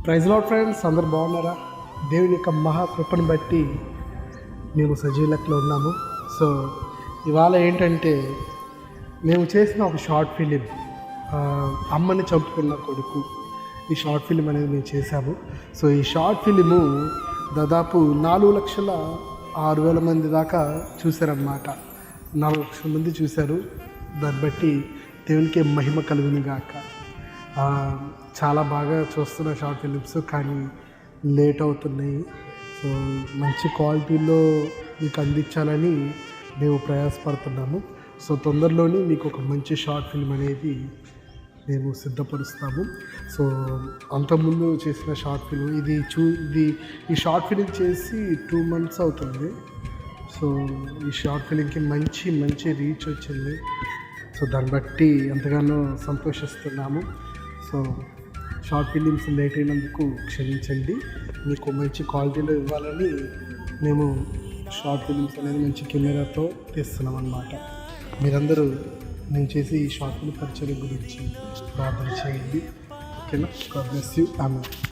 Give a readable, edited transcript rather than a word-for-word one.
Praise lord friends, అందరు బాగున్నారా? దేవుని యొక్క మహాకృపను బట్టి మేము సజీలకులో ఉన్నాము. సో ఇవాళ ఏంటంటే మేము చేసిన ఒక షార్ట్ ఫిలిం, అమ్మని చంపుకున్న కొడుకు, ఈ షార్ట్ ఫిలిం అనేది మేము చేశాము. సో ఈ షార్ట్ ఫిలిము దాదాపు 4,06,000 మంది దాకా చూశారన్నమాట. 4,00,000 మంది చూశారు. దాన్ని బట్టి దేవునికి మహిమ కలుగును గాక. చాలా బాగా చూస్తున్న షార్ట్ ఫిలిమ్స్, కానీ లేట్ అవుతున్నాయి. సో మంచి క్వాలిటీలో మీకు అందించాలని మేము ప్రయాసపడుతున్నాము. సో తొందరలోనే మీకు ఒక మంచి షార్ట్ ఫిల్మ్ అనేది మేము సిద్ధపరుస్తాము. సో అంతకుముందు చేసిన షార్ట్ ఫిల్మ్ ఈ షార్ట్ ఫిలిం చేసి 2 months అవుతుంది. సో ఈ షార్ట్ ఫిలింకి మంచి రీచ్ వచ్చింది. సో దాన్ని బట్టి ఎంతగానో సంతోషిస్తున్నాము. సో షార్ట్ ఫిలిమ్స్ లేట్ అయినందుకు క్షమించండి. మీకు మంచి క్వాలిటీలో ఇవ్వాలని మేము షార్ట్ ఫిలిమ్స్ అనేది మంచి కెమెరాతో తీస్తున్నాం అన్నమాట. మీరందరూ నేను చేసి ఈ షార్ట్ ఫిలిం పరిచయం గురించి ప్రార్థన చేయండి. ఓకేనా? God bless you. ఆమేన్.